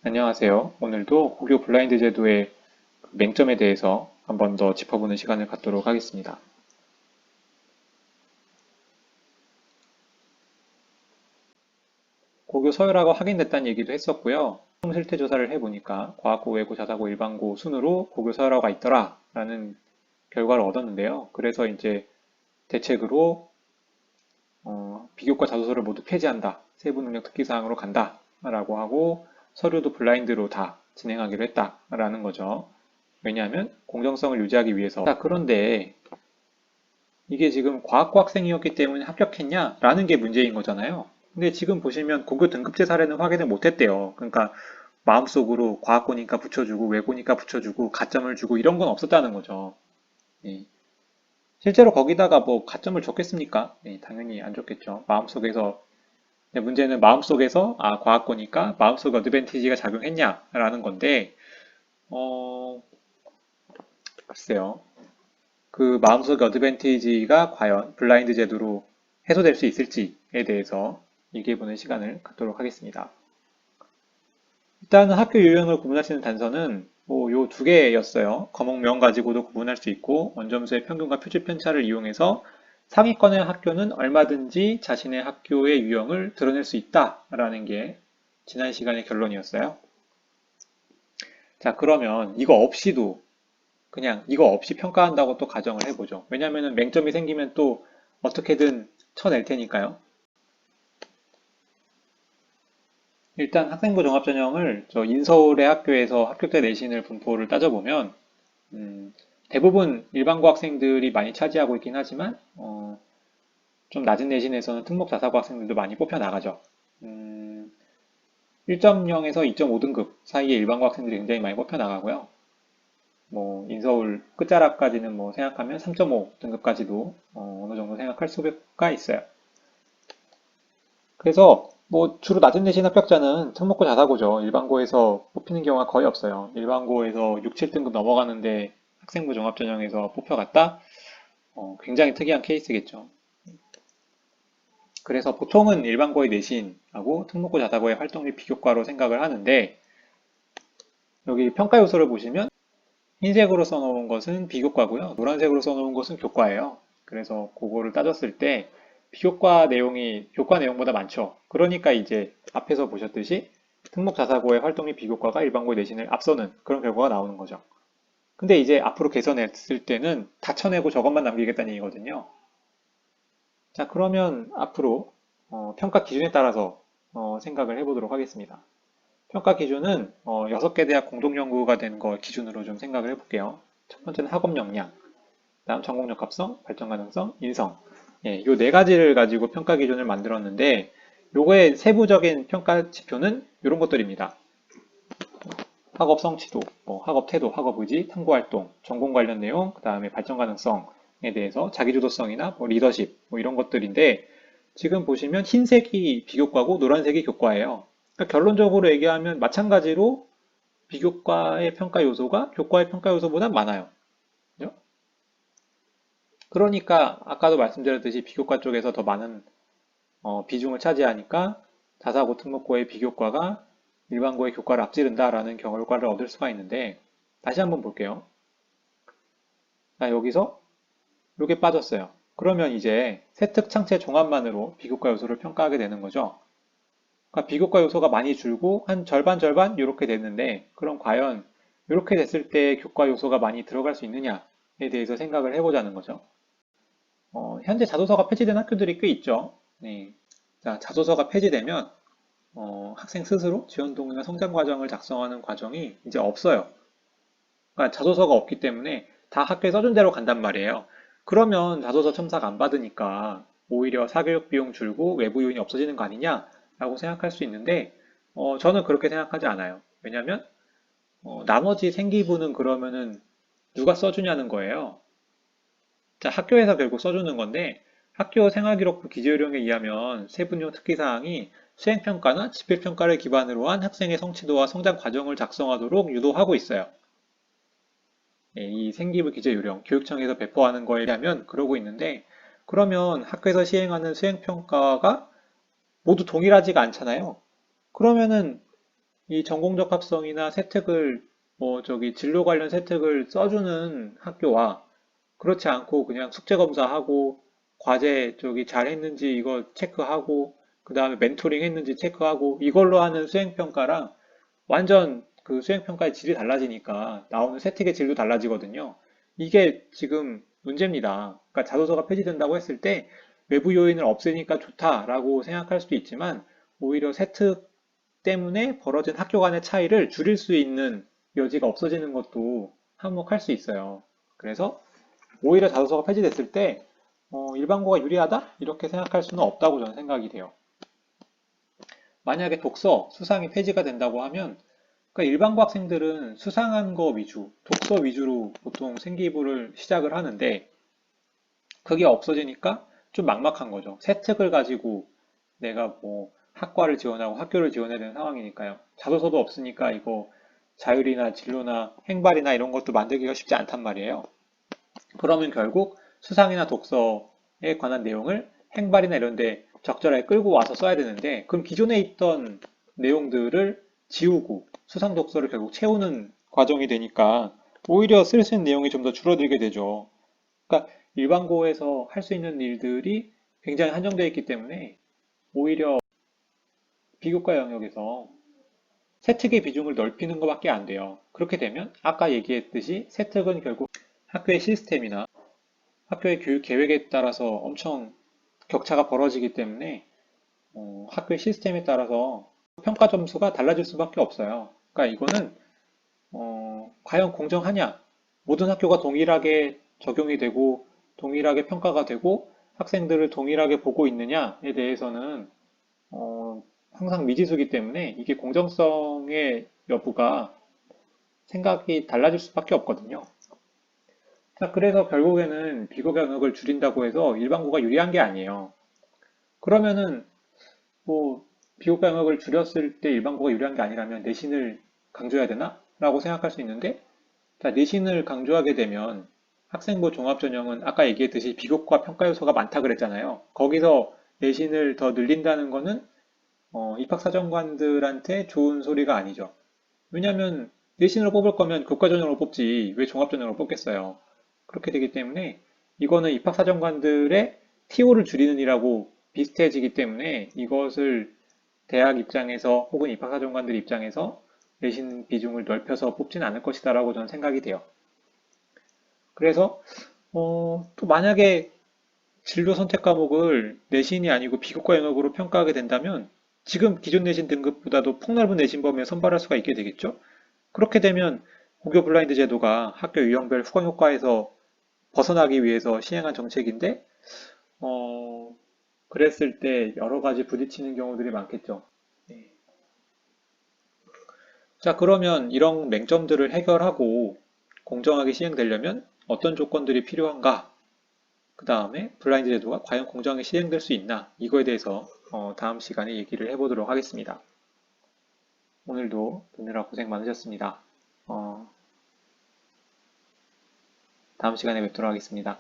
안녕하세요. 오늘도 고교 블라인드 제도의 맹점에 대해서 한 번 더 짚어보는 시간을 갖도록 하겠습니다. 고교 서열화가 확인됐다는 얘기도 했었고요. 실태 조사를 해보니까 과학고, 외고, 자사고, 일반고 순으로 고교 서열화가 있더라 라는 결과를 얻었는데요. 그래서 이제 대책으로 비교과 자소서를 모두 폐지한다. 세부 능력 특기사항으로 간다. 라고 하고 서류도 블라인드로 다 진행하기로 했다라는 거죠. 왜냐하면 공정성을 유지하기 위해서. 자, 그런데 이게 지금 과학고 학생이었기 때문에 합격했냐? 라는 게 문제인 거잖아요. 근데 지금 보시면 고교 등급제 사례는 확인을 못했대요. 그러니까 마음속으로 과학고니까 붙여주고 외고니까 붙여주고 가점을 주고 이런 건 없었다는 거죠. 예. 실제로 거기다가 뭐 가점을 줬겠습니까? 예, 당연히 안 줬겠죠. 마음속에서 문제는 마음속에서 과학고니까 마음속 어드밴티지가 작용했냐라는 건데 어 글쎄요. 그 마음속 어드밴티지가 과연 블라인드 제도로 해소될 수 있을지에 대해서 얘기해보는 시간을 갖도록 하겠습니다. 일단은 학교 유형을 구분할 수 있는 단서는 뭐 요 두 개였어요. 과목명 가지고도 구분할 수 있고 원점수의 평균과 표준 편차를 이용해서 상위권의 학교는 얼마든지 자신의 학교의 유형을 드러낼 수 있다라는 게 지난 시간의 결론이었어요. 자, 그러면 이거 없이도 그냥 이거 없이 평가한다고 또 가정을 해보죠. 왜냐면은 맹점이 생기면 또 어떻게든 쳐낼 테니까요. 일단 학생부 종합전형을 저 인서울의 학교에서 합격 때 내신을 분포를 따져보면 대부분 일반고 학생들이 많이 차지하고 있긴 하지만 좀 낮은 내신에서는 특목 자사고 학생들도 많이 뽑혀 나가죠. 1.0에서 2.5등급 사이의 일반고 학생들이 굉장히 많이 뽑혀 나가고요. 뭐 인서울 끝자락까지는 뭐 생각하면 3.5 등급까지도 어느 정도 생각할 수가 있어요. 그래서 뭐 주로 낮은 내신 합격자는 특목고 자사고죠. 일반고에서 뽑히는 경우가 거의 없어요. 일반고에서 6, 7등급 넘어가는데 학생부 종합전형에서 뽑혀갔다? 굉장히 특이한 케이스겠죠. 그래서 보통은 일반고의 내신하고 특목고 자사고의 활동 및 비교과로 생각을 하는데 여기 평가 요소를 보시면 흰색으로 써놓은 것은 비교과고요. 노란색으로 써놓은 것은 교과예요. 그래서 그거를 따졌을 때 비교과 내용이 교과 내용보다 많죠. 그러니까 이제 앞에서 보셨듯이 특목자사고의 활동이 비교과가 일반고의 내신을 앞서는 그런 결과가 나오는 거죠. 근데 이제 앞으로 개선했을 때는 다 쳐내고 저것만 남기겠다는 얘기거든요. 자, 그러면 앞으로 평가 기준에 따라서 생각을 해보도록 하겠습니다. 평가 기준은 6개 대학 공동연구가 된 거 기준으로 좀 생각을 해볼게요. 첫 번째는 학업 역량, 다음 전공력 합성, 발전 가능성, 인성. 예, 요 네 가지를 가지고 평가 기준을 만들었는데 요거의 세부적인 평가 지표는 이런 것들입니다. 학업 성취도, 뭐 학업 태도, 학업 의지, 탐구 활동, 전공 관련 내용, 그 다음에 발전 가능성에 대해서 자기주도성이나 뭐 리더십 뭐 이런 것들인데 지금 보시면 흰색이 비교과고 노란색이 교과예요. 그러니까 결론적으로 얘기하면 마찬가지로 비교과의 평가 요소가 교과의 평가 요소보다 많아요. 그죠? 그러니까 아까도 말씀드렸듯이 비교과 쪽에서 더 많은 비중을 차지하니까 자사고 특목고의 비교과가 일반고의 교과를 앞지른다라는 결과를 얻을 수가 있는데 다시 한번 볼게요. 자, 여기서 이게 빠졌어요. 그러면 이제 세특 창체 종합만으로 비교과 요소를 평가하게 되는 거죠. 그러니까 비교과 요소가 많이 줄고 한 절반 절반 이렇게 됐는데 그럼 과연 이렇게 됐을 때 교과 요소가 많이 들어갈 수 있느냐에 대해서 생각을 해보자는 거죠. 현재 자소서가 폐지된 학교들이 꽤 있죠. 네. 자, 자소서가 폐지되면 학생 스스로 지원 동의나 성장 과정을 작성하는 과정이 이제 없어요. 그러니까 자소서가 없기 때문에 다 학교에 써준 대로 간단 말이에요. 그러면 자소서 첨삭 안 받으니까 오히려 사교육 비용 줄고 외부 요인이 없어지는 거 아니냐라고 생각할 수 있는데 저는 그렇게 생각하지 않아요. 왜냐하면 나머지 생기부는 그러면은 누가 써주냐는 거예요. 자, 학교에서 결국 써주는 건데 학교 생활기록부 기재요령에 의하면 세분용 특기사항이 수행평가나 집필평가를 기반으로 한 학생의 성취도와 성장 과정을 작성하도록 유도하고 있어요. 예, 이 생기부 기재요령, 교육청에서 배포하는 거에 의하면 그러고 있는데 그러면 학교에서 시행하는 수행평가가 모두 동일하지가 않잖아요. 그러면은 이 전공적합성이나 세특을 진로 관련 세특을 써주는 학교와 그렇지 않고 그냥 숙제 검사하고 과제 잘 했는지 이거 체크하고 그 다음에 멘토링 했는지 체크하고 이걸로 하는 수행평가랑 완전 그 수행평가의 질이 달라지니까 나오는 세특의 질도 달라지거든요. 이게 지금 문제입니다. 그러니까 자소서가 폐지된다고 했을 때 외부 요인을 없애니까 좋다라고 생각할 수도 있지만 오히려 세특 때문에 벌어진 학교 간의 차이를 줄일 수 있는 여지가 없어지는 것도 한몫할 수 있어요. 그래서 오히려 자소서가 폐지됐을 때 일반고가 유리하다? 이렇게 생각할 수는 없다고 저는 생각이 돼요. 만약에 독서, 수상이 폐지가 된다고 하면 그러니까 일반고 학생들은 수상한 거 위주, 독서 위주로 보통 생기부를 시작을 하는데 그게 없어지니까 좀 막막한 거죠. 세특을 가지고 내가 학과를 지원하고 학교를 지원해야 되는 상황이니까요. 자소서도 없으니까 이거 자율이나 진로나 행발이나 이런 것도 만들기가 쉽지 않단 말이에요. 그러면 결국 수상이나 독서에 관한 내용을 행발이나 이런 데 적절하게 끌고 와서 써야 되는데 그럼 기존에 있던 내용들을 지우고 수상 독서를 결국 채우는 과정이 되니까 오히려 쓸 수 있는 내용이 좀 더 줄어들게 되죠. 그러니까 일반고에서 할 수 있는 일들이 굉장히 한정되어 있기 때문에 오히려 비교과 영역에서 세특의 비중을 넓히는 것밖에 안 돼요. 그렇게 되면 아까 얘기했듯이 세특은 결국 학교의 시스템이나 학교의 교육 계획에 따라서 엄청 격차가 벌어지기 때문에 학교의 시스템에 따라서 평가 점수가 달라질 수밖에 없어요. 그러니까 이거는 과연 공정하냐? 모든 학교가 동일하게 적용이 되고 동일하게 평가가 되고 학생들을 동일하게 보고 있느냐에 대해서는 항상 미지수기 때문에 이게 공정성의 여부가 생각이 달라질 수밖에 없거든요. 자, 그래서 결국에는 비교 영역을 줄인다고 해서 일반고가 유리한 게 아니에요. 그러면은 뭐 비교과 영역을 줄였을 때 일반고가 유리한 게 아니라면 내신을 강조해야 되나? 라고 생각할 수 있는데 자, 내신을 강조하게 되면 학생부 종합전형은 아까 얘기했듯이 비교과 평가 요소가 많다 그랬잖아요. 거기서 내신을 더 늘린다는 거는 입학사정관들한테 좋은 소리가 아니죠. 왜냐하면 내신으로 뽑을 거면 교과전형으로 뽑지 왜 종합전형으로 뽑겠어요. 그렇게 되기 때문에 이거는 입학사정관들의 TO를 줄이는 일하고 비슷해지기 때문에 이것을 대학 입장에서 혹은 입학사정관들 입장에서 내신 비중을 넓혀서 뽑지는 않을 것이다라고 저는 생각이 돼요. 그래서 또 만약에 진로 선택 과목을 내신이 아니고 비교과 영역으로 평가하게 된다면 지금 기존 내신 등급보다도 폭넓은 내신 범위에 선발할 수가 있게 되겠죠? 그렇게 되면 고교 블라인드 제도가 학교 유형별 후광 효과에서 벗어나기 위해서 시행한 정책인데, 그랬을 때 여러 가지 부딪히는 경우들이 많겠죠. 네. 자, 그러면 이런 맹점들을 해결하고 공정하게 시행되려면 어떤 조건들이 필요한가? 그 다음에 블라인드 제도가 과연 공정하게 시행될 수 있나? 이거에 대해서 다음 시간에 얘기를 해보도록 하겠습니다. 오늘도 듣느라 고생 많으셨습니다. 다음 시간에 뵙도록 하겠습니다.